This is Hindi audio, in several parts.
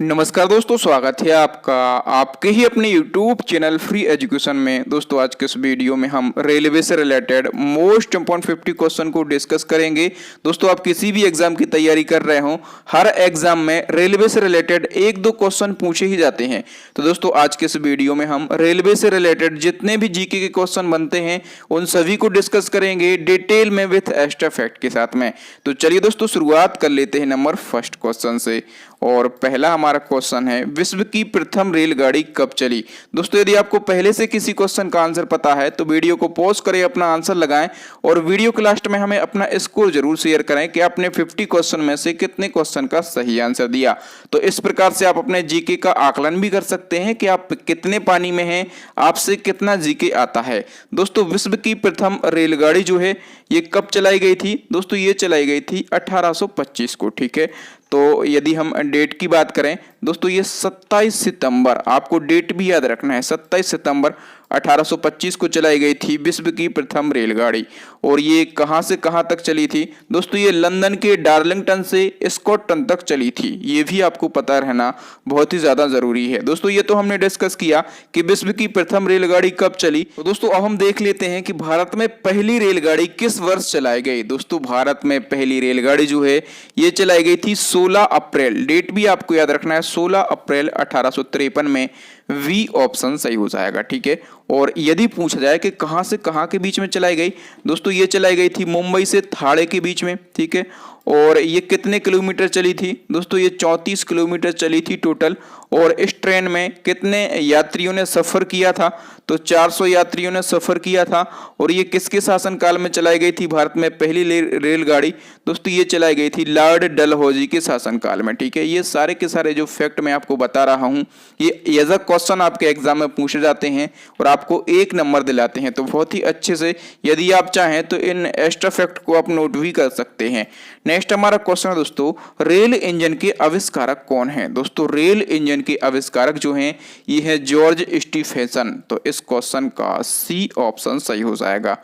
नमस्कार दोस्तों, स्वागत है आपका आपके ही अपने YouTube चैनल फ्री एजुकेशन में। दोस्तों आज के इस वीडियो में हम रेलवे से रिलेटेड मोस्ट इम्पोर्टेंट 50 क्वेश्चन को डिस्कस करेंगे। दोस्तों आप किसी भी एग्जाम की तैयारी कर रहे हो, हर एग्जाम में रेलवे से रिलेटेड एक दो क्वेश्चन पूछे ही जाते हैं। तो दोस्तों आज के इस वीडियो में हम रेलवे से रिलेटेड जितने भी जीके के क्वेश्चन बनते हैं उन सभी को डिस्कस करेंगे डिटेल में विथ एक्स्ट्रा फैक्ट के साथ में। तो चलिए दोस्तों शुरुआत कर लेते हैं नंबर फर्स्ट क्वेश्चन से। और पहला हमारा क्वेश्चन है, विश्व की प्रथम रेलगाड़ी कब चली। दोस्तों यदि आपको पहले से किसी क्वेश्चन का आंसर पता है तो वीडियो को पॉज करें, अपना आंसर लगाएं और वीडियो के लास्ट में हमें अपना स्कोर जरूर शेयर करें कि आपने 50 क्वेश्चन में से कितने क्वेश्चन का सही आंसर दिया। तो इस प्रकार से आप अपने जीके का आकलन भी कर सकते हैं कि आप कितने पानी में हैं, आपसे कितना जीके आता है। दोस्तों विश्व की प्रथम रेलगाड़ी जो है ये कब चलाई गई थी। दोस्तों ये चलाई गई थी 1825 को। ठीक है, तो यदि हम डेट की बात करें दोस्तों ये 27 सितंबर, आपको डेट भी याद रखना है, 27 सितंबर 1825 को चलाई गई थी विश्व की प्रथम रेलगाड़ी। और ये कहां से कहां तक चली थी दोस्तों, ये लंदन के डार्लिंगटन से स्कॉटलैंड तक चली थी। ये भी आपको पता रहना बहुत ही ज्यादा जरूरी है। दोस्तों ये तो हमने डिस्कस किया कि विश्व की प्रथम रेलगाड़ी कब चली। तो दोस्तों अब हम देख लेते हैं कि भारत में पहली रेलगाड़ी किस वर्ष चलाई गई। दोस्तों भारत में पहली रेलगाड़ी जो है ये चलाई गई थी 16 अप्रैल, डेट भी आपको याद रखना है 16 अप्रैल 1853 में। वी ऑप्शन सही हो जाएगा। ठीक है, और यदि पूछा जाए कि कहां से कहां के बीच में चलाई गई, दोस्तों ये चलाई गई थी मुंबई से थाड़े के बीच में। ठीक है, और ये कितने किलोमीटर चली थी दोस्तों, ये 34 किलोमीटर चली थी टोटल। और इस ट्रेन में कितने यात्रियों ने सफर किया था, तो 400 यात्रियों ने सफर किया था। और ये किसके शासनकाल में चलाई गई थी भारत में पहली रेलगाड़ी, दोस्तों ये चलाई गई थी लॉर्ड डलहौजी के शासनकाल में। ठीक है, ये सारे के सारे जो फैक्ट मैं आपको बता रहा हूं ये एज अ क्वेश्चन आपके एग्जाम में पूछे जाते हैं और आपको 1 नंबर दिलाते हैं। तो बहुत ही अच्छे से यदि आप चाहें तो इन एक्स्ट्रा फैक्ट को आप नोट भी कर सकते हैं। नेक्स्ट हमारा क्वेश्चन है दोस्तों, रेल इंजन के आविष्कारक कौन है। दोस्तों रेल इंजन के आविष्कारक जो हैं ये है जॉर्ज स्टीफेंसन। तो इस क्वेश्चन का सी ऑप्शन सही हो जाएगा।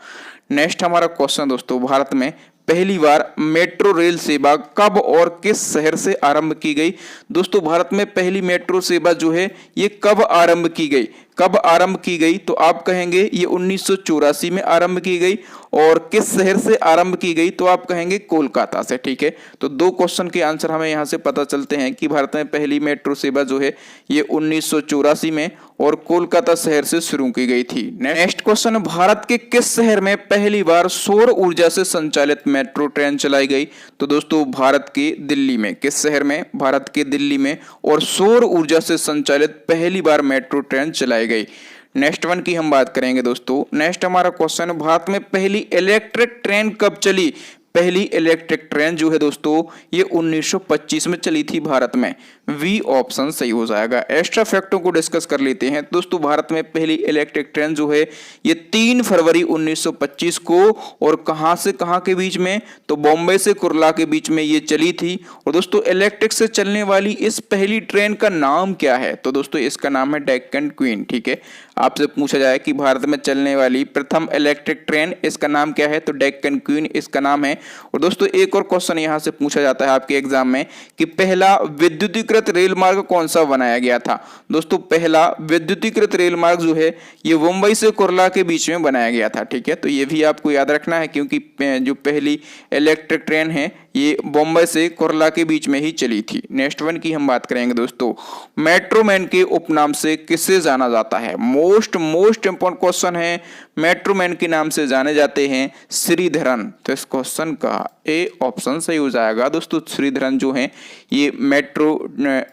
नेक्स्ट हमारा क्वेश्चन दोस्तों, भारत में पहली बार मेट्रो रेल सेवा कब और किस शहर से आरंभ की गई। दोस्तों भारत में पहली मेट्रो सेवा जो है ये कब आरंभ की गई, कब आरंभ की गई, तो आप कहेंगे ये 1984 में आरंभ की गई। और किस शहर से आरंभ की गई, तो आप कहेंगे कोलकाता से। ठीक है, तो 2 क्वेश्चन के आंसर हमें यहां से पता चलते हैं कि भारत में पहली मेट्रो सेवा जो है ये 1984 में और कोलकाता शहर से शुरू की गई थी। नेक्स्ट क्वेश्चन, भारत के किस शहर में पहली बार सौर ऊर्जा से संचालित मेट्रो ट्रेन चलाई गई। तो दोस्तों भारत के दिल्ली में, किस शहर में, भारत के दिल्ली में, और सौर ऊर्जा से संचालित पहली बार मेट्रो ट्रेन चलाई गई। नेक्स्ट वन की हम बात करेंगे दोस्तों। नेक्स्ट हमारा क्वेश्चन, भारत में पहली इलेक्ट्रिक ट्रेन कब चली। पहली इलेक्ट्रिक ट्रेन जो है दोस्तों ये 1925 में चली थी भारत में। वी ऑप्शन सही हो जाएगा। एक्स्ट्रा फैक्टों को डिस्कस कर लेते हैं दोस्तों। भारत में पहली इलेक्ट्रिक ट्रेन जो है ये 3 फरवरी 1925 को, और कहां से कहां के बीच में, तो बॉम्बे से कुर्ला के बीच में ये चली थी। और दोस्तों इलेक्ट्रिक से चलने वाली इस पहली ट्रेन का नाम क्या है, तो दोस्तों इसका नाम है डेक्कन क्वीन। ठीक है, आपसे पूछा जाए कि भारत में चलने वाली प्रथम इलेक्ट्रिक ट्रेन इसका नाम क्या है, तो डेक्कन क्वीन इसका नाम है। और दोस्तों एक और क्वेश्चन यहां से पूछा जाता है आपके एग्जाम में कि पहला विद्युतीकृत रेल मार्ग कौन सा बनाया गया था। दोस्तों पहला विद्युतीकृत रेल मार्ग जो है ये मुंबई से कुर्ला के बीच में बनाया गया था। ठीक है, तो ये भी आपको याद रखना है क्योंकि जो पहली इलेक्ट्रिक ट्रेन है ये बॉम्बे से कुर्ला के बीच में ही चली थी। नेक्स्ट वन की हम बात करेंगे दोस्तों, मेट्रोमैन के उपनाम से किसे जाना जाता है। मोस्ट इंपॉर्टेंट क्वेश्चन है। मेट्रोमैन के नाम से जाने जाते हैं श्रीधरन। तो इस क्वेश्चन का ए ऑप्शन सही हो जाएगा। दोस्तों श्रीधरन जो हैं ये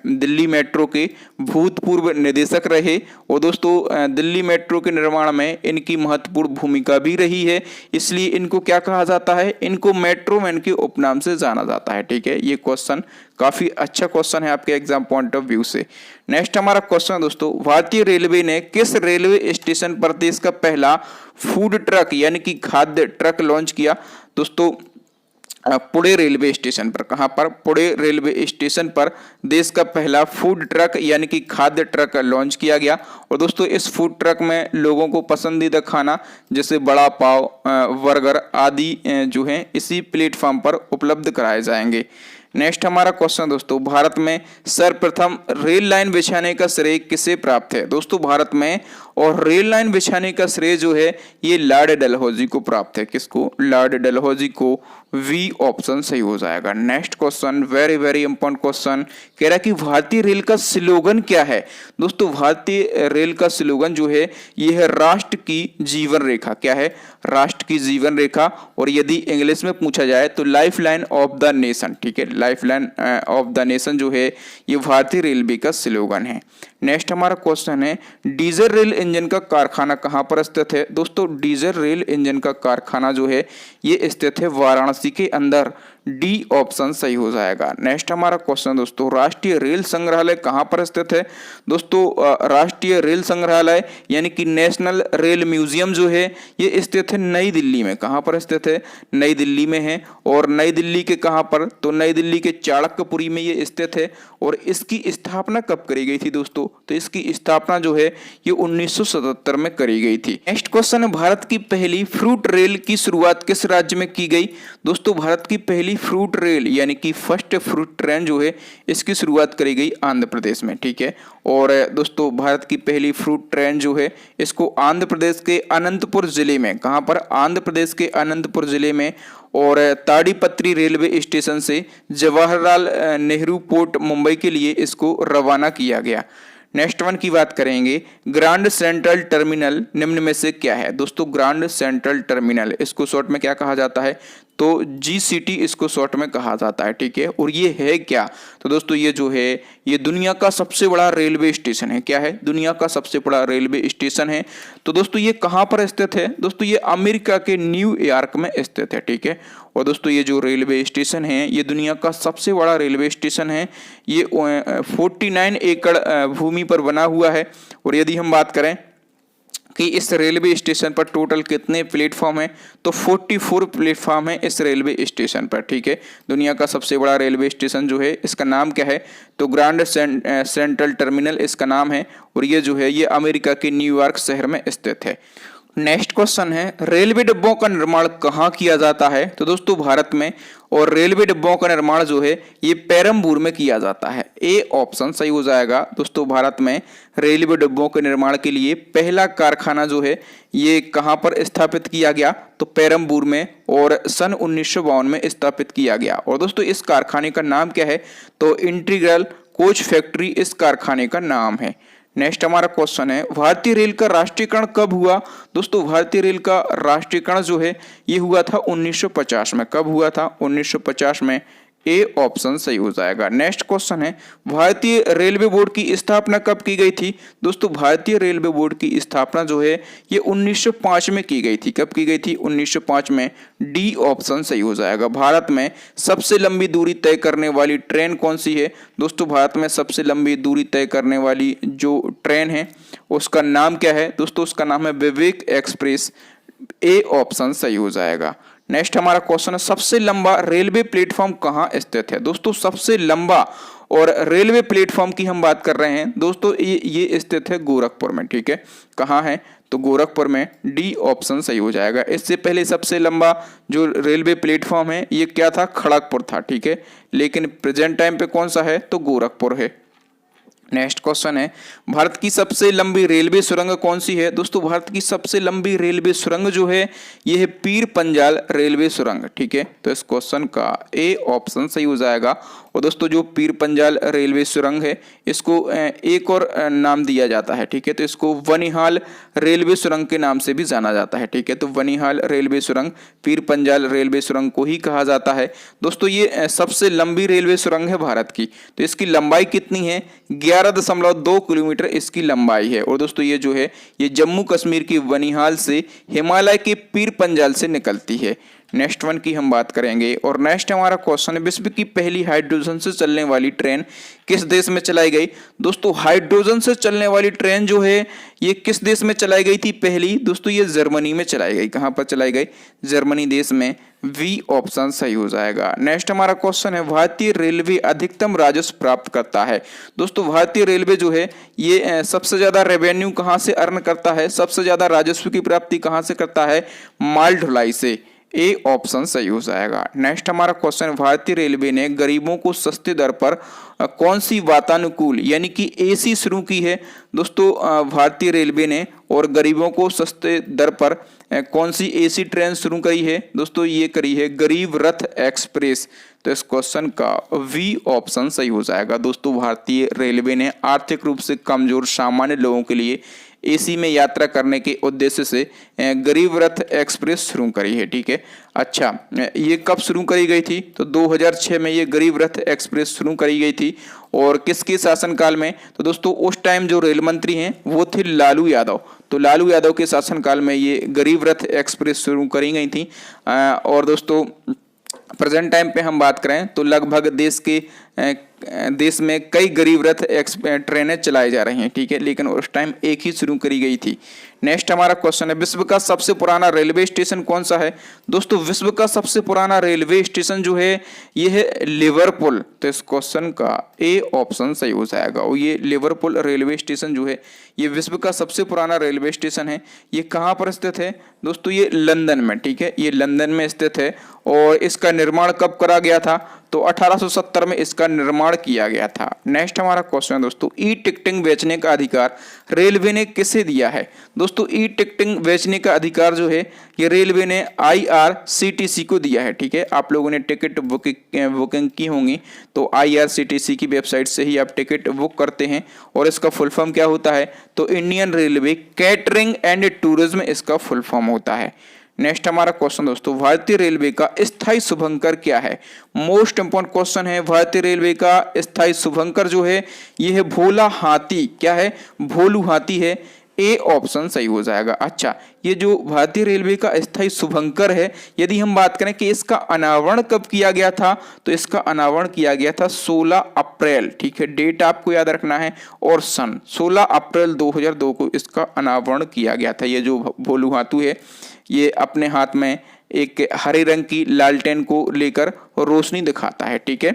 दिल्ली मेट्रो के भूतपूर्व निदेशक रहे और दोस्तों दिल्ली मेट्रो के निर्माण में इनकी महत्वपूर्ण भूमिका भी रही है, इसलिए इनको क्या कहा जाता है, इनको मेट्रोमैन के उपनाम से जाना जाता है। ठीक है, ये क्वेश्चन काफी अच्छा क्वेश्चन है आपके एग्जाम पॉइंट ऑफ व्यू से। नेक्स्ट हमारा क्वेश्चन दोस्तों, भारतीय रेलवे ने किस रेलवे स्टेशन पर देश का पहला फूड ट्रक यानी कि खाद्य ट्रक लॉन्च किया। दोस्तों पुणे रेलवे स्टेशन पर, कहां पर, पुणे रेलवे स्टेशन पर देश का पहला फूड ट्रक यानी कि खाद्य ट्रक लॉन्च किया गया। और दोस्तों इस फूड ट्रक में लोगों को पसंदीदा खाना जैसे बड़ा पाव, बर्गर आदि जो है इसी प्लेटफॉर्म पर उपलब्ध कराए जाएंगे। नेक्स्ट हमारा क्वेश्चन दोस्तों, भारत में सर्वप्रथम रेल लाइन बिछाने का श्रेय किसे प्राप्त है? दोस्तों भारत में और रेल लाइन बिछाने का श्रेय जो है ये लॉर्ड डलहौजी को प्राप्त है। किसको? लॉर्ड डलहौजी को। वी ऑप्शन सही हो जाएगा। Next question, very very important question, कह रहा है कि भारतीय रेल का स्लोगन क्या है? दोस्तों भारतीय रेल का स्लोगन जो है ये है राष्ट्र की जीवन रेखा। क्या है? राष्ट्र की जीवन रेखा। और यदि इंग्लिश में पूछा जाए तो life line of the nation. ठीक है, life line of the nation जो है ये भारतीय रेलवे का स्लोगन है। नेक्स्ट हमारा क्वेश्चन है, डीजल रेल इंजन का कारखाना कहाँ पर स्थित है? दोस्तों डीजल रेल इंजन का कारखाना जो है ये स्थित है वाराणसी के अंदर। डी ऑप्शन सही हो जाएगा। नेक्स्ट हमारा क्वेश्चन दोस्तों, राष्ट्रीय रेल संग्रहालय कहाँ पर स्थित है? दोस्तों राष्ट्रीय रेल संग्रहालय यानी कि नेशनल रेल म्यूजियम जो है ये स्थित है नई दिल्ली में। कहाँ पर स्थित है? नई दिल्ली में है। और नई दिल्ली के कहाँ पर? तो नई दिल्ली के चाणक्यपुरी में ये स्थित है। और इसकी स्थापना कब करी गई थी दोस्तों? तो इसकी स्थापना जो है ये 1977 में करी गई थी। नेक्स्ट क्वेश्चन है, भारत की पहली फ्रूट रेल की शुरुआत किस राज्य में की गई? दोस्तों भारत की पहली फ्रूट रेल यानी कि फर्स्ट फ्रूट ट्रेन जो है इसकी शुरुआत करी गई आंध्र प्रदेश में। ठीक है, और दोस्तों भारत की पहली फ्रूट ट्रेन जो है इसको आंध्र प्रदेश के अनंतपुर जिले में, कहां पर? आंध्र प्रदेश के अनंतपुर जिले में, और ताड़ीपत्री रेलवे स्टेशन से जवाहरलाल नेहरू पोर्ट मुंबई के लिए इसको रवाना किया गया। नेक्स्ट वन की बात करेंगे, ग्रांड सेंट्रल टर्मिनल निम्न में से क्या है? दोस्तों ग्रांड सेंट्रल टर्मिनल इसको शॉर्ट में क्या कहा जाता है? तो जीसीटी इसको शॉर्ट में कहा जाता है। ठीक है, और ये है क्या? तो दोस्तों ये जो है ये दुनिया का सबसे बड़ा रेलवे स्टेशन है। क्या है? दुनिया का सबसे बड़ा रेलवे स्टेशन है। तो दोस्तों ये कहाँ पर स्थित है? दोस्तों ये अमेरिका के न्यूयॉर्क में स्थित है। ठीक है, और दोस्तों ये जो रेलवे स्टेशन है ये दुनिया का सबसे बड़ा रेलवे स्टेशन है। ये 49 एकड़ भूमि पर बना हुआ है। और यदि हम बात करें कि इस रेलवे स्टेशन पर टोटल कितने प्लेटफॉर्म हैं, तो 44 प्लेटफॉर्म है इस रेलवे स्टेशन पर। ठीक है, दुनिया का सबसे बड़ा रेलवे स्टेशन जो है इसका नाम क्या है? तो ग्रांड सेंट्रल टर्मिनल इसका नाम है। और ये जो है ये अमेरिका के न्यूयॉर्क शहर में स्थित है। नेक्स्ट क्वेश्चन है, रेलवे डिब्बों का निर्माण कहाँ किया जाता है? तो दोस्तों भारत में। और रेलवे डिब्बों का निर्माण जो है ये पेरम्बूर में किया जाता है। ए ऑप्शन सही हो जाएगा। दोस्तों भारत में रेलवे डिब्बों के निर्माण के लिए पहला कारखाना जो है ये कहाँ पर स्थापित किया गया? तो पेरम्बूर में, और सन 1952 में स्थापित किया गया। और दोस्तों इस कारखाने का नाम क्या है? तो इंटीग्रल कोच फैक्ट्री इस कारखाने का नाम है। नेक्स्ट हमारा क्वेश्चन है, भारतीय रेल का राष्ट्रीयकरण कब हुआ? दोस्तों भारतीय रेल का राष्ट्रीयकरण जो है ये हुआ था 1950 में। कब हुआ था? 1950 में। ए ऑप्शन सही हो जाएगा। नेक्स्ट क्वेश्चन है, भारतीय रेलवे बोर्ड की स्थापना कब की गई थी? दोस्तों भारतीय रेलवे बोर्ड की स्थापना जो है ये 1905 में की गई थी। कब की गई थी? 1905 में। डी ऑप्शन सही हो जाएगा। भारत में सबसे लंबी दूरी तय करने वाली ट्रेन कौन सी है? दोस्तों भारत में सबसे लंबी दूरी तय करने वाली जो ट्रेन है उसका नाम क्या है? दोस्तों उसका नाम है विवेक एक्सप्रेस। ए ऑप्शन सही हो जाएगा। नेक्स्ट हमारा क्वेश्चन है, सबसे लंबा रेलवे प्लेटफॉर्म कहाँ स्थित है? दोस्तों सबसे लंबा और रेलवे प्लेटफॉर्म की हम बात कर रहे हैं दोस्तों ये स्थित है गोरखपुर में। ठीक है, कहाँ है? तो गोरखपुर में। डी ऑप्शन सही हो जाएगा। इससे पहले सबसे लंबा जो रेलवे प्लेटफॉर्म है ये क्या था? खड़गपुर था। ठीक है, लेकिन प्रेजेंट टाइम पे कौन सा है? तो गोरखपुर है। नेक्स्ट क्वेश्चन है, भारत की सबसे लंबी रेलवे सुरंग कौन सी है? दोस्तों भारत की सबसे लंबी रेलवे सुरंग जो है ये है पीर पंजाल रेलवे सुरंग। ठीक है, तो इस क्वेश्चन का ए ऑप्शन सही हो जाएगा। और दोस्तों जो पीर पंजाल रेलवे सुरंग है इसको एक और नाम दिया जाता है। ठीक है, तो इसको वनिहाल रेलवे सुरंग के नाम से भी जाना जाता है। ठीक है, तो वनिहाल रेलवे सुरंग पीर पंजाल रेलवे सुरंग को ही कहा जाता है। दोस्तों ये सबसे लंबी रेलवे सुरंग है भारत की। तो इसकी लंबाई कितनी है? 11.2 किलोमीटर इसकी लंबाई है। और दोस्तों ये जो है ये जम्मू कश्मीर की वनिहाल से हिमालय के पीर पंजाल से निकलती है। नेक्स्ट वन की हम बात करेंगे। और नेक्स्ट हमारा क्वेश्चन है, विश्व की पहली हाइड्रोजन से चलने वाली ट्रेन किस देश में चलाई गई? दोस्तों हाइड्रोजन से चलने वाली ट्रेन जो है ये किस देश में चलाई गई थी पहली? दोस्तों ये जर्मनी में चलाई गई। कहां पर चलाई गई? जर्मनी देश में। वी ऑप्शन सही हो जाएगा। नेक्स्ट हमारा क्वेश्चन है, भारतीय रेलवे अधिकतम राजस्व प्राप्त करता है। दोस्तों भारतीय रेलवे जो है ये सबसे ज्यादा रेवेन्यू कहां से अर्न करता है? सबसे ज्यादा राजस्व की प्राप्ति कहां से करता है? माल ढुलाई से। ए ऑप्शन सही हो जाएगा। नेक्स्ट हमारा क्वेश्चन, भारतीय रेलवे ने गरीबों को सस्ते दर पर कौन सी वातानुकूल यानी कि एसी शुरू की है। दोस्तों भारतीय रेलवे ने और गरीबों को सस्ते दर पर कौन सी एसी ट्रेन शुरू करी है। दोस्तों ये करी है गरीब रथ एक्सप्रेस। तो इस क्वेश्चन का वी ऑप्शन सही हो जाएगा। दोस्तों भारतीय रेलवे ने आर्थिक रूप से कमजोर सामान्य लोगों के लिए एसी में यात्रा करने के उद्देश्य से गरीब रथ एक्सप्रेस शुरू करी है। ठीक है, अच्छा ये कब शुरू करी गई थी? तो 2006 में ये गरीब रथ एक्सप्रेस शुरू करी गई थी। और किसके शासनकाल में? तो दोस्तों उस टाइम जो रेल मंत्री हैं वो थे लालू यादव। तो लालू यादव के शासनकाल में ये गरीब रथ एक्सप्रेस शुरू करी गई थी। और दोस्तों प्रेजेंट टाइम पे हम बात करें तो लगभग देश में कई गरीब रथ ट्रेनें चलाई जा रही हैं। ठीक है, लेकिन उस टाइम एक ही शुरू करी गई थी। नेक्स्ट हमारा क्वेश्चन है, विश्व का सबसे पुराना रेलवे स्टेशन कौन सा है? दोस्तों विश्व का सबसे पुराना रेलवे स्टेशन जो है ये है लिवरपूल। तो इस क्वेश्चन का ए ऑप्शन सही हो जाएगा। और ये लिवरपूल रेलवे स्टेशन जो है ये विश्व का सबसे पुराना रेलवे स्टेशन है। ये कहाँ पर स्थित है? दोस्तों ये लंदन में। ठीक है, ये लंदन में स्थित है। और इसका निर्माण कब करा गया था? तो 1870 में इसका निर्माण किया गया था। नेक्स्ट हमारा क्वेश्चन है दोस्तों, ई टिकटिंग बेचने का अधिकार रेलवे ने किसे दिया है? दोस्तों ई टिकटिंग बेचने का अधिकार जो है ये रेलवे ने IRCTC को दिया है। ठीक है, आप लोगों ने टिकट बुकिंग की होंगी तो IRCTC की वेबसाइट से ही आप टिकट बुक करते हैं। और इसका फुल फॉर्म क्या होता है? तो Indian railway catering and tourism इसका फुल फॉर्म होता है। नेक्स्ट हमारा क्वेश्चन दोस्तों, भारतीय रेलवे का स्थायी शुभंकर क्या है? मोस्ट इंपॉर्टेंट क्वेश्चन है। भारतीय रेलवे का स्थायी शुभंकर जो है ये है भोला हाथी। क्या है? भोलू हाथी है। ए ऑप्शन सही हो जाएगा। अच्छा ये जो भारतीय रेलवे का स्थायी शुभंकर है, यदि हम बात करें कि इसका अनावरण कब किया गया था तो इसका अनावरण किया गया था 16 अप्रैल। ठीक है, डेट आपको याद रखना है और सन 16 अप्रैल 2002 को इसका अनावरण किया गया था। ये जो भोलू हाथू है ये अपने हाथ में एक हरे रंग की लालटेन को लेकर रोशनी दिखाता है। ठीक है,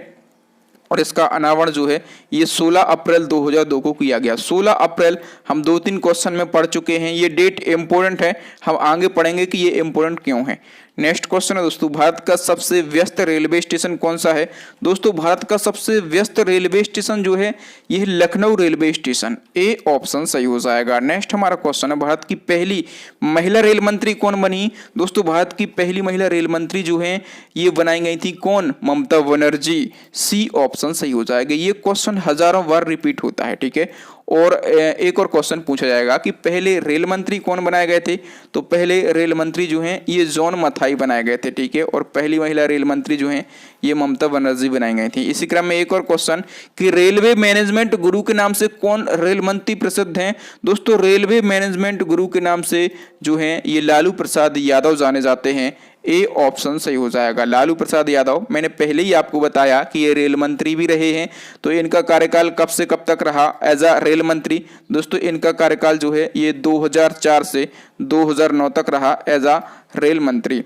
और इसका अनावरण जो है ये 16 अप्रैल 2002 को किया गया। 16 अप्रैल हम 2-3 क्वेश्चन में पढ़ चुके हैं। ये डेट इंपॉर्टेंट है, हम आगे पढ़ेंगे कि ये इंपॉर्टेंट क्यों है। नेक्स्ट क्वेश्चन है दोस्तों, भारत का सबसे व्यस्त रेलवे स्टेशन कौन सा है? दोस्तों भारत का सबसे व्यस्त रेलवे स्टेशन जो है यह Lucknow railway station. A option सही हो जाएगा। नेक्स्ट हमारा क्वेश्चन है, भारत की पहली महिला रेल मंत्री कौन बनी? दोस्तों भारत की पहली महिला रेल मंत्री जो है ये बनाई गई थी कौन? ममता बनर्जी। सी ऑप्शन सही हो जाएगा। ये क्वेश्चन हजारों बार रिपीट होता है। ठीक है, और एक और क्वेश्चन पूछा जाएगा कि पहले रेल मंत्री कौन बनाए गए थे? तो पहले रेल मंत्री जो हैं ये जॉन मथाई बनाए गए थे। ठीक है, और पहली महिला रेल मंत्री जो हैं ये ममता बनर्जी बनाई गई थी। इसी क्रम में एक और क्वेश्चन कि रेलवे मैनेजमेंट गुरु के नाम से कौन रेल मंत्री प्रसिद्ध हैं? दोस्तों रेलवे मैनेजमेंट गुरु के नाम से जो हैं ये लालू प्रसाद यादव जाने जाते हैं। ए ऑप्शन सही हो जाएगा। लालू प्रसाद यादव, मैंने पहले ही आपको बताया कि ये रेल मंत्री भी रहे हैं। तो इनका कार्यकाल कब से कब तक रहा एज अ रेल मंत्री? दोस्तों इनका कार्यकाल जो है ये 2004 से 2009 तक रहा एज अ रेल मंत्री।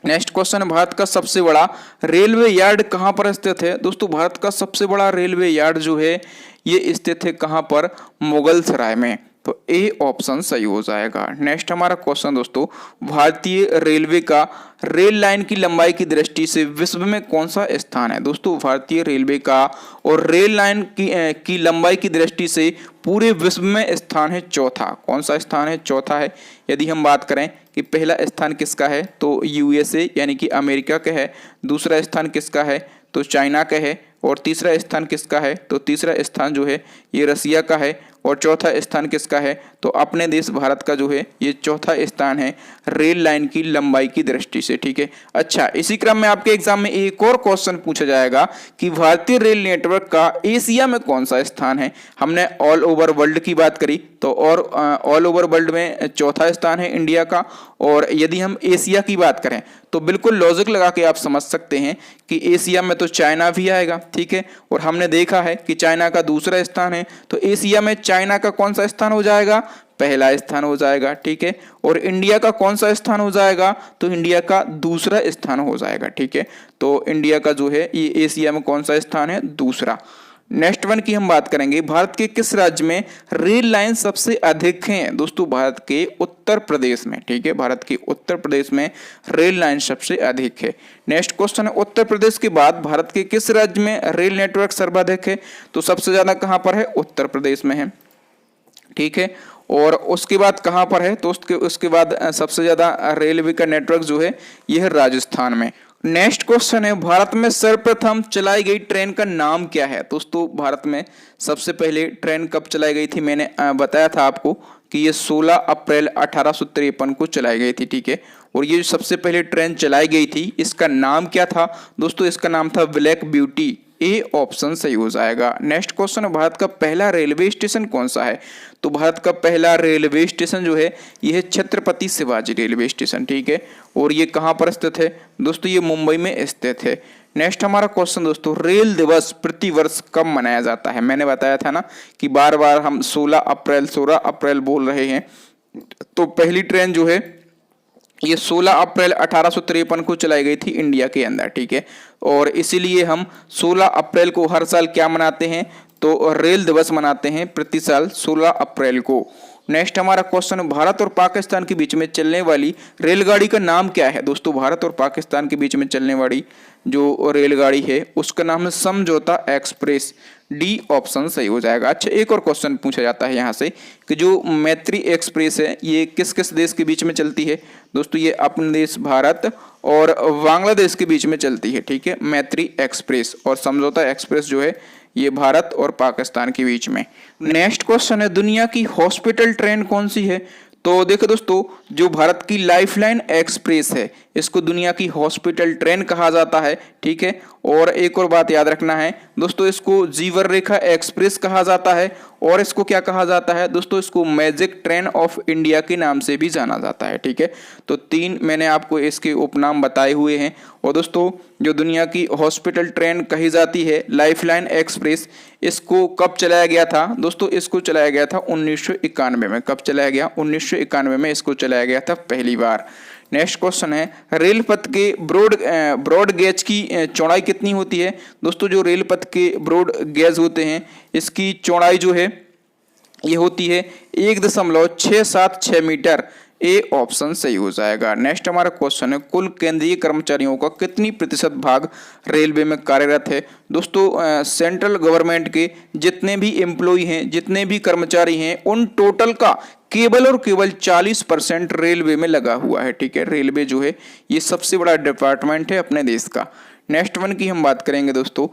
नेक्स्ट क्वेश्चन, भारत का सबसे बड़ा रेलवे यार्ड कहाँ पर स्थित है? दोस्तों भारत का सबसे बड़ा रेलवे यार्ड जो है ये स्थित है कहाँ पर? मुगलसराय में। तो ए ऑप्शन सही हो जाएगा। नेक्स्ट हमारा क्वेश्चन दोस्तों, भारतीय रेलवे का रेल लाइन की लंबाई की दृष्टि से विश्व में कौन सा स्थान है? दोस्तों भारतीय रेलवे का और रेल लाइन की लंबाई की दृष्टि से पूरे विश्व में स्थान है चौथा। कौन सा स्थान है? चौथा है। यदि हम बात करें कि पहला स्थान किसका है तो USA यानी कि अमेरिका का है। दूसरा स्थान किसका है तो चाइना का है। और तीसरा स्थान किसका है तो तीसरा स्थान जो है ये रसिया का है। और चौथा स्थान किसका है तो अपने देश भारत का जो है ये चौथा स्थान है रेल लाइन की लंबाई की दृष्टि से। ठीक है, अच्छा इसी क्रम में आपके एग्जाम में एक और क्वेश्चन पूछा जाएगा कि भारतीय रेल नेटवर्क का एशिया में कौन सा स्थान है? हमने ऑल ओवर वर्ल्ड की बात करी तो और ऑल ओवर वर्ल्ड में चौथा स्थान है इंडिया का। और यदि हम एशिया की बात करें तो बिल्कुल लॉजिक लगा के आप समझ सकते हैं कि एशिया में तो चाइना भी आएगा। ठीक है, और हमने देखा है कि चाइना का दूसरा स्थान है तो एशिया में चाइना का कौन सा स्थान हो जाएगा? पहला स्थान हो जाएगा। ठीक है, और इंडिया का कौन सा स्थान हो जाएगा तो इंडिया का दूसरा स्थान हो जाएगा। ठीक है, तो इंडिया का जो है ये एशिया में कौन सा स्थान है? दूसरा। नेक्स्ट वन की हम बात करेंगे, भारत के किस राज्य में रेल लाइन सबसे अधिक हैं? दोस्तों भारत के उत्तर प्रदेश में, ठीक है, भारत के उत्तर प्रदेश में रेल लाइन सबसे अधिक है। नेक्स्ट क्वेश्चन है, उत्तर प्रदेश के बाद भारत के किस राज्य में रेल नेटवर्क सर्वाधिक है? तो सबसे ज्यादा कहां पर है? उत्तर प्रदेश में है, ठीक है। और उसके बाद कहां पर है? तो उसके बाद सबसे ज्यादा रेलवे का नेटवर्क जो है यह है राजस्थान में। नेक्स्ट क्वेश्चन है, भारत में सर्वप्रथम चलाई गई ट्रेन का नाम क्या है? दोस्तों भारत में सबसे पहले ट्रेन कब चलाई गई थी? मैंने बताया था आपको कि ये 16 अप्रैल 1853 को चलाई गई थी, ठीक है। और ये जो सबसे पहले ट्रेन चलाई गई थी इसका नाम क्या था? दोस्तों इसका नाम था ब्लैक ब्यूटी। ए ऑप्शन सही हो जाएगा। नेक्स्ट क्वेश्चन, भारत का पहला रेलवे स्टेशन कौन सा है? तो भारत का पहला रेलवे स्टेशन जो है यह है छत्रपति शिवाजी रेलवे स्टेशन, ठीक है। और ये कहां पर स्थित है? दोस्तों ये मुंबई में स्थित है। नेक्स्ट हमारा क्वेश्चन दोस्तों, रेल दिवस प्रति वर्ष कब मनाया जाता है? मैंने बताया था ना कि बार बार हम 16 अप्रैल बोल रहे हैं। तो पहली ट्रेन जो है ये 16 अप्रैल 1853 को चलाई गई थी इंडिया के अंदर, ठीक है। और इसीलिए हम 16 अप्रैल को हर साल क्या मनाते हैं? तो रेल दिवस मनाते हैं प्रति साल 16 अप्रैल को। नेक्स्ट हमारा क्वेश्चन, भारत और पाकिस्तान के बीच में चलने वाली रेलगाड़ी का नाम क्या है? दोस्तों भारत और पाकिस्तान के बीच में चलने वाली जो रेलगाड़ी है उसका नाम है समझौता एक्सप्रेस। डी ऑप्शन सही हो जाएगा। अच्छा एक और क्वेश्चन पूछा जाता है यहाँ से कि जो मैत्री एक्सप्रेस है ये किस किस देश के बीच में चलती है? दोस्तों ये अपने देश भारत और बांग्लादेश के बीच में चलती है, ठीक है, मैत्री एक्सप्रेस। और समझौता एक्सप्रेस जो है ये भारत और पाकिस्तान के बीच में। नेक्स्ट क्वेश्चन है, दुनिया की हॉस्पिटल ट्रेन कौन सी है? तो देखो दोस्तों जो भारत की लाइफलाइन एक्सप्रेस है इसको दुनिया की हॉस्पिटल ट्रेन कहा जाता है, ठीक है। और एक और बात याद रखना है दोस्तों, इसको जीवन रेखा एक्सप्रेस कहा जाता है। और इसको क्या कहा जाता है दोस्तों? इसको मैजिक ट्रेन ऑफ इंडिया के नाम से भी जाना जाता है, ठीक है। तो 3 मैंने आपको इसके उपनाम बताए हुए हैं। और दोस्तों जो दुनिया की हॉस्पिटल ट्रेन कही जाती है लाइफलाइन एक्सप्रेस, इसको कब चलाया गया था? दोस्तों इसको चलाया गया था 1991 में। कब चलाया गया? 1991 में इसको चलाया गया था पहली बार। नेक्स्ट क्वेश्चन है, रेल पथ के ब्रॉड गेज की चौड़ाई कितनी होती है? दोस्तों जो रेल पथ के ब्रॉड गेज होते हैं इसकी चौड़ाई जो है ये होती है 1.676 मीटर। ए ऑप्शन सही हो जाएगा। नेक्स्ट हमारा क्वेश्चन है, कुल केंद्रीय कर्मचारियों का कितनी प्रतिशत भाग रेलवे में कार्यरत है? दोस्तों सेंट्रल गवर्नमेंट के जितने भी एम्प्लॉय हैं, जितने भी कर्मचारी हैं, उन टोटल का केवल और केवल 40% रेलवे में लगा हुआ है, ठीक है। रेलवे जो है ये सबसे बड़ा डिपार्टमेंट है अपने देश का। नेक्स्ट वन की हम बात करेंगे दोस्तों,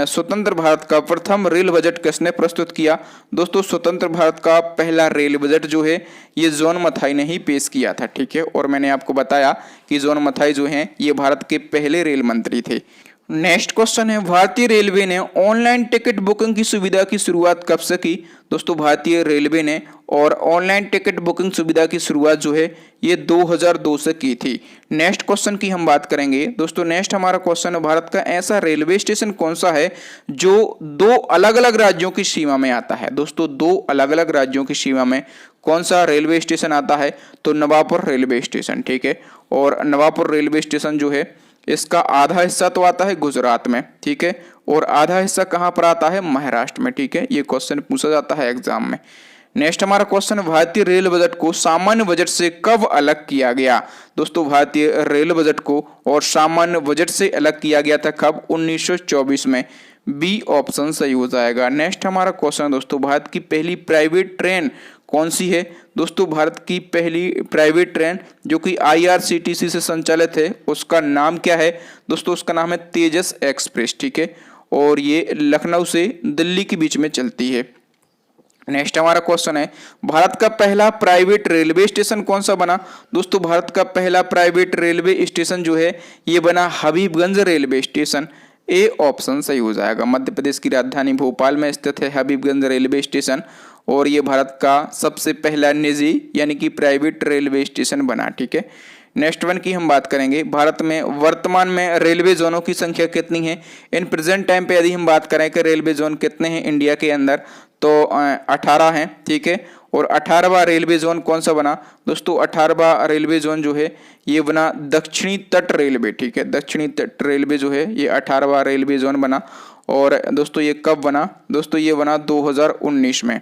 स्वतंत्र भारत का प्रथम रेल बजट किसने प्रस्तुत किया? दोस्तों स्वतंत्र भारत का पहला रेल बजट जो है ये जॉन मथाई ने ही पेश किया था, ठीक है। और मैंने आपको बताया कि जॉन मथाई जो हैं ये भारत के पहले रेल मंत्री थे। नेक्स्ट क्वेश्चन है, भारतीय रेलवे ने ऑनलाइन टिकट बुकिंग की सुविधा की शुरुआत कब से की? दोस्तों भारतीय रेलवे ने और ऑनलाइन टिकट बुकिंग सुविधा की शुरुआत जो है ये 2002 से की थी। नेक्स्ट क्वेश्चन की हम बात करेंगे दोस्तों। नेक्स्ट हमारा क्वेश्चन है, भारत का ऐसा रेलवे स्टेशन कौन सा है जो 2 अलग अलग राज्यों की सीमा में आता है? दोस्तों 2 अलग अलग राज्यों की सीमा में कौन सा रेलवे स्टेशन आता है? तो नवापुर रेलवे स्टेशन, ठीक है। और नवापुर रेलवे स्टेशन जो है इसका आधा हिस्सा तो आता है गुजरात में, ठीक है, और आधा हिस्सा कहां पर आता है? महाराष्ट्र में, ठीक है। ये क्वेश्चन पूछा जाता है एग्जाम में। नेक्स्ट हमारा क्वेश्चन है, भारतीय रेल बजट को सामान्य बजट से कब अलग किया गया? दोस्तों भारतीय रेल बजट को और सामान्य बजट से अलग किया गया था कब? 1924 में। बी ऑप्शन सही हो जाएगा। नेक्स्ट हमारा क्वेश्चन दोस्तों, भारत की पहली प्राइवेट ट्रेन कौन सी है? दोस्तों भारत की पहली प्राइवेट ट्रेन जो कि IRCTC से संचालित है उसका नाम क्या है? दोस्तों उसका नाम है तेजस एक्सप्रेस, ठीक है। और ये लखनऊ से दिल्ली के बीच में चलती है। नेक्स्ट हमारा क्वेश्चन है, भारत का पहला प्राइवेट रेलवे स्टेशन कौन सा बना? दोस्तों भारत का पहला प्राइवेट रेलवे स्टेशन जो है ये बना Habibganj railway station. A option सही हो जाएगा। मध्य प्रदेश की राजधानी भोपाल में स्थित है हबीबगंज रेलवे स्टेशन और ये भारत का सबसे पहला निजी यानी कि प्राइवेट रेलवे स्टेशन बना, ठीक है। नेक्स्ट वन की हम बात करेंगे, भारत में वर्तमान में रेलवे जोनों की संख्या कितनी है? इन प्रेजेंट टाइम पे यदि हम बात करें कि रेलवे जोन कितने हैं इंडिया के अंदर तो 18 हैं, ठीक है। और 18वां रेलवे जोन कौन सा बना? दोस्तों 18वां रेलवे जोन जो है ये बना दक्षिणी तट रेलवे, ठीक है। दक्षिणी तट रेलवे जो है ये 18वां रेलवे जोन बना। और दोस्तों ये कब बना? दोस्तों ये बना 2019 में।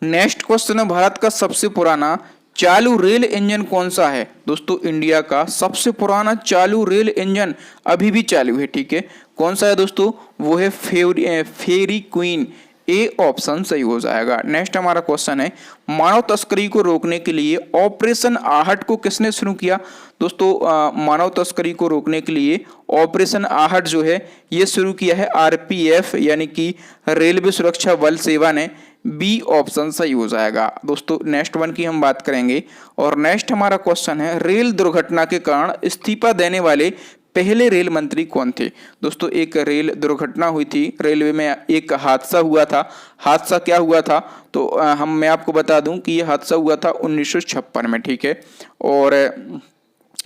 नेक्स्ट क्वेश्चन है, भारत का सबसे पुराना चालू रेल इंजन कौन सा है? दोस्तों इंडिया का सबसे पुराना चालू रेल इंजन अभी भी चालू है, ठीक है। कौन सा है दोस्तों? वो है फेरी क्वीन। ए ऑप्शन सही हो जाएगा। नेक्स्ट हमारा क्वेश्चन है, मानव तस्करी को रोकने के लिए ऑपरेशन आहट को किसने शुरू किया? दोस्तों मानव तस्करी को रोकने के लिए ऑपरेशन आहट जो है ये शुरू किया है आरपीएफ यानी कि रेलवे सुरक्षा बल सेवा ने। बी ऑप्शन सही हो जाएगा। दोस्तों नेक्स्ट वन की हम बात करेंगे और नेक्स्ट हमारा क्वेश्चन है, रेल दुर्घटना के कारण इस्तीफा देने वाले पहले रेल मंत्री कौन थे? दोस्तों एक रेल दुर्घटना हुई थी, रेलवे में एक हादसा हुआ था। हादसा क्या हुआ था? तो मैं आपको बता दूं कि यह हादसा हुआ था 1956 में, ठीक है। और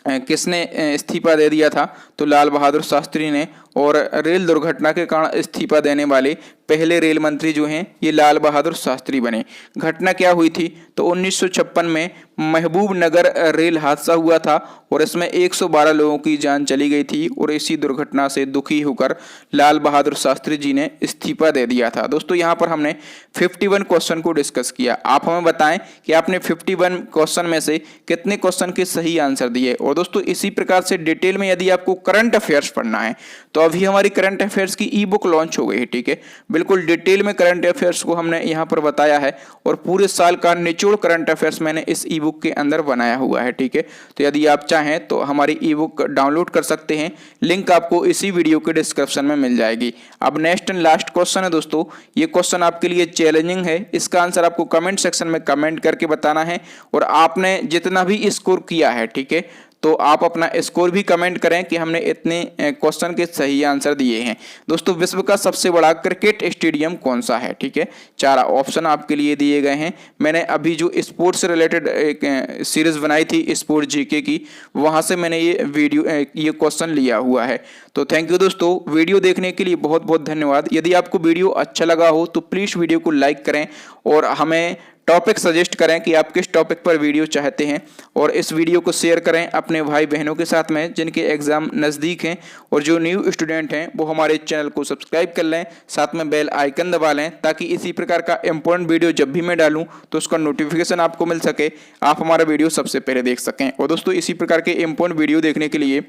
किसने इस्तीफा दे दिया था? तो लाल बहादुर शास्त्री ने। और रेल दुर्घटना के कारण इस्तीफा देने वाले पहले रेल मंत्री जो हैं ये लाल बहादुर शास्त्री बने। घटना क्या हुई थी? तो 1956 में महबूब नगर रेल हादसा हुआ था और इसमें 112 लोगों की जान चली गई थी और इसी दुर्घटना से दुखी होकर लाल बहादुर शास्त्री जी ने इस्तीफा दे दिया था। दोस्तों यहाँ पर हमने 51 क्वेश्चन को डिस्कस किया। आप हमें बताएं कि आपने 51 क्वेश्चन में से कितने क्वेश्चन के सही आंसर दिए। और दोस्तों इसी प्रकार से डिटेल में यदि आपको करंट अफेयर्स पढ़ना है तो अभी हमारी करंट अफेयर्स की ई बुक लॉन्च हो गई है, ठीक है। बिल्कुल डिटेल में करंट अफेयर्स को हमने यहाँ पर बताया है और पूरे साल का निचोड़ करंट अफेयर्स मैंने इस ई बुक के अंदर बनाया हुआ है, ठीक है। तो यदि आप चाहें तो हमारी ई बुक डाउनलोड कर सकते हैं, लिंक आपको इसी वीडियो के डिस्क्रिप्शन में मिल जाएगी। अब नेक्स्ट एंड लास्ट क्वेश्चन है दोस्तों, ये क्वेश्चन आपके लिए चैलेंजिंग है, इसका आंसर आपको कमेंट सेक्शन में कमेंट करके बताना है और आपने जितना भी स्कोर किया है, ठीक है, तो आप अपना स्कोर भी कमेंट करें कि हमने इतने क्वेश्चन के सही आंसर दिए हैं। दोस्तों विश्व का सबसे बड़ा क्रिकेट स्टेडियम कौन सा है? ठीक है, 4 ऑप्शन आपके लिए दिए गए हैं। मैंने अभी जो स्पोर्ट्स से रिलेटेड एक सीरीज बनाई थी स्पोर्ट जीके की, वहां से मैंने ये क्वेश्चन लिया हुआ है। तो थैंक यू दोस्तों, वीडियो देखने के लिए बहुत बहुत धन्यवाद। यदि आपको वीडियो अच्छा लगा हो तो प्लीज़ वीडियो को लाइक करें और हमें टॉपिक सजेस्ट करें कि आप किस टॉपिक पर वीडियो चाहते हैं और इस वीडियो को शेयर करें अपने भाई बहनों के साथ में जिनके एग्ज़ाम नज़दीक हैं। और जो न्यू स्टूडेंट हैं वो हमारे चैनल को सब्सक्राइब कर लें, साथ में बेल आइकन दबा लें ताकि इसी प्रकार का इंपॉर्टेंट वीडियो जब भी मैं डालूं तो उसका नोटिफिकेशन आपको मिल सके, आप हमारा वीडियो सबसे पहले देख सकें। और दोस्तों इसी प्रकार के इंपॉर्टेंट वीडियो देखने के लिए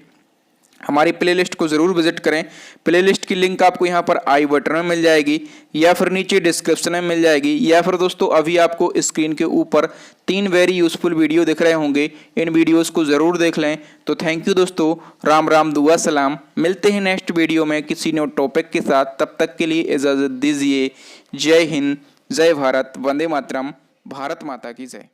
हमारी प्लेलिस्ट को ज़रूर विजिट करें। प्लेलिस्ट की लिंक आपको यहाँ पर आई बटन में मिल जाएगी या फिर नीचे डिस्क्रिप्शन में मिल जाएगी या फिर दोस्तों अभी आपको स्क्रीन के ऊपर 3 वेरी यूज़फुल वीडियो दिख रहे होंगे, इन वीडियोस को ज़रूर देख लें। तो थैंक यू दोस्तों, राम राम दुआ सलाम। मिलते हैं नेक्स्ट वीडियो में किसी नए टॉपिक के साथ, तब तक के लिए इजाज़त दीजिए। जय हिंद, जय भारत, वंदे मातरम, भारत माता की जय।